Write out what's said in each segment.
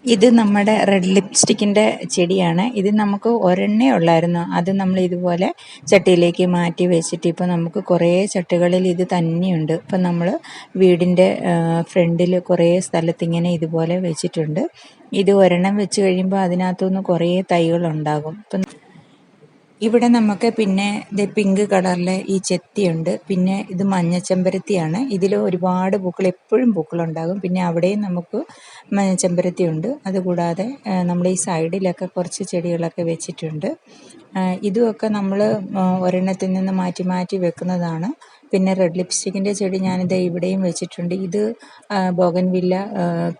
ഇത് നമ്മുടെ റെഡ് ലിപ്സ്റ്റിക്കിൻ്റെ ചെടിയാണ്. ഇത് നമുക്ക് ഒരെണ്ണേ ഉള്ളായിരുന്നു. അത് നമ്മൾ ഇതുപോലെ ചട്ടിയിലേക്ക് മാറ്റി വെച്ചിട്ട് ഇപ്പോൾ നമുക്ക് കുറേ ചട്ടികളിൽ ഇത് തന്നെയുണ്ട്. ഇപ്പം നമ്മൾ വീടിൻ്റെ ഫ്രണ്ടിൽ കുറേ സ്ഥലത്ത് ഇങ്ങനെ ഇതുപോലെ വെച്ചിട്ടുണ്ട്. ഇത് ഒരെണ്ണം വെച്ച് കഴിയുമ്പോൾ അതിനകത്തുനിന്ന് കുറേ തൈകളുണ്ടാകും. ഇപ്പം ഇവിടെ നമുക്ക് പിന്നെ ഇത് പിങ്ക് കളറിലെ ഈ ചെത്തിയുണ്ട്. പിന്നെ ഇത് മഞ്ഞച്ചെമ്പരത്തിയാണ്. ഇതിൽ ഒരുപാട് പൂക്കൾ, എപ്പോഴും പൂക്കളുണ്ടാകും. പിന്നെ അവിടെയും നമുക്ക് മഞ്ഞച്ചെമ്പരത്തി ഉണ്ട്. അതുകൂടാതെ നമ്മൾ ഈ സൈഡിലൊക്കെ കുറച്ച് ചെടികളൊക്കെ വെച്ചിട്ടുണ്ട്. ഇതുമൊക്കെ നമ്മൾ ഒരെണ്ണത്തിൽ നിന്ന് മാറ്റി മാറ്റി വെക്കുന്നതാണ്. പിന്നെ റെഡ് ലിപ്സ്റ്റിക്കിൻ്റെ ചെടി ഞാനിത് ഇവിടെയും വെച്ചിട്ടുണ്ട്. ഇത് ബോഗൻവില്ല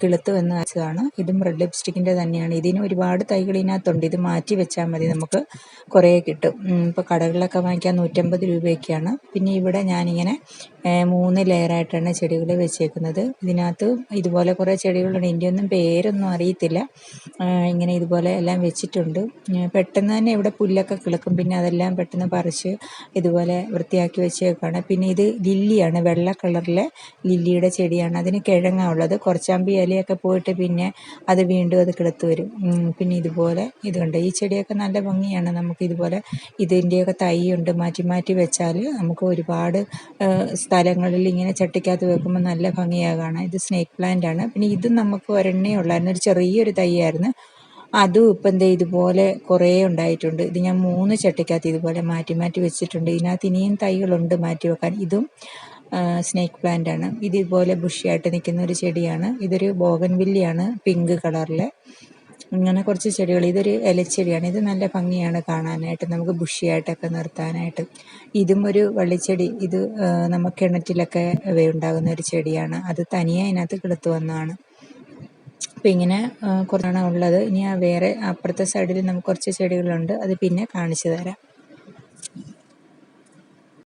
കിളുത്ത് വന്ന് വെച്ചതാണ്. ഇതും റെഡ് ലിപ്സ്റ്റിക്കിൻ്റെ തന്നെയാണ്. ഇതിന് ഒരുപാട് തൈകൾ ഇതിനകത്തുണ്ട്. ഇത് മാറ്റി വെച്ചാൽ മതി, നമുക്ക് കുറേ കിട്ടും. ഇപ്പോൾ കടകളിലൊക്കെ വാങ്ങിക്കാൻ 150 രൂപയൊക്കെയാണ്. പിന്നെ ഇവിടെ ഞാനിങ്ങനെ 3 ലെയറായിട്ടാണ് ചെടികൾ വെച്ചേക്കുന്നത്. ഇതിനകത്ത് ഇതുപോലെ കുറേ ചെടികളുണ്ട്. ഇതിൻ്റെയൊന്നും പേരൊന്നും അറിയത്തില്ല. ഇങ്ങനെ ഇതുപോലെ എല്ലാം വെച്ചിട്ടുണ്ട്. പെട്ടെന്ന് തന്നെ ഇവിടെ പുല്ലൊക്കെ കിളുക്കും. പിന്നെ അതെല്ലാം പെട്ടെന്ന് പറിച്ച് ഇതുപോലെ വൃത്തിയാക്കി വെച്ചേക്കാണ്. പിന്നെ ഇത് ലില്ലിയാണ്, വെള്ള കളറിലെ ലില്ലിയുടെ ചെടിയാണ്. അതിന് കിഴങ്ങാണ് ഉള്ളത്. കുറച്ചാകുമ്പോൾ ഇലയൊക്കെ പോയിട്ട് പിന്നെ അത് വീണ്ടും അത് കിളുത്ത് വരും. പിന്നെ ഇതുപോലെ ഇതുണ്ട്. ഈ ചെടിയൊക്കെ നല്ല ഭംഗിയാണ്. നമുക്ക് ഇതുപോലെ ഇതിൻ്റെയൊക്കെ തൈയുണ്ട്. മാറ്റി മാറ്റി വെച്ചാൽ നമുക്ക് ഒരുപാട് സ്ഥലങ്ങളിൽ ഇങ്ങനെ ചട്ടിക്കകത്ത് വെക്കുമ്പോൾ നല്ല ഭംഗിയാണ് കാണാൻ. ഇത് സ്നേക്ക് പ്ലാന്റ് ആണ്. പിന്നെ ഇതും നമുക്ക് ഒരെണ്ണേ ഉള്ളായിരുന്നു. ഒരു ചെറിയൊരു തൈയായിരുന്നു. അതും ഇപ്പം ദേ ഇതുപോലെ കുറേ ഉണ്ടായിട്ടുണ്ട്. ഇത് ഞാൻ 3 ചട്ടിക്കകത്ത് ഇതുപോലെ മാറ്റി മാറ്റി വെച്ചിട്ടുണ്ട്. ഇതിനകത്ത് ഇനിയും തൈകളുണ്ട് മാറ്റി വെക്കാൻ. ഇതും സ്നേക്ക് പ്ലാന്റ് ആണ്. ഇതുപോലെ ബുഷിയായിട്ട് നിൽക്കുന്ന ഒരു ചെടിയാണ്. ഇതൊരു ബോഗൻവില്ലയാണ്, പിങ്ക് കളറിലെ. ഇങ്ങനെ കുറച്ച് ചെടികൾ. ഇതൊരു ഇലച്ചെടിയാണ്. ഇത് നല്ല ഭംഗിയാണ് കാണാനായിട്ട്, നമുക്ക് ബുഷിയായിട്ടൊക്കെ നിർത്താനായിട്ട്. ഇതും ഒരു വള്ളിച്ചെടി. ഇത് നമുക്ക് കിണറ്റിലൊക്കെ ഉണ്ടാകുന്ന ഒരു ചെടിയാണ്. അത് തനിയെ അതിനകത്ത് കിളുത്ത് വന്നതാണ്. അപ്പം ഇങ്ങനെ കുറച്ചാണ് ഉള്ളത്. ഇനി വേറെ അപ്പുറത്തെ സൈഡിൽ നമുക്ക് കുറച്ച് ചെടികളുണ്ട്. അത് പിന്നെ കാണിച്ചു തരാം.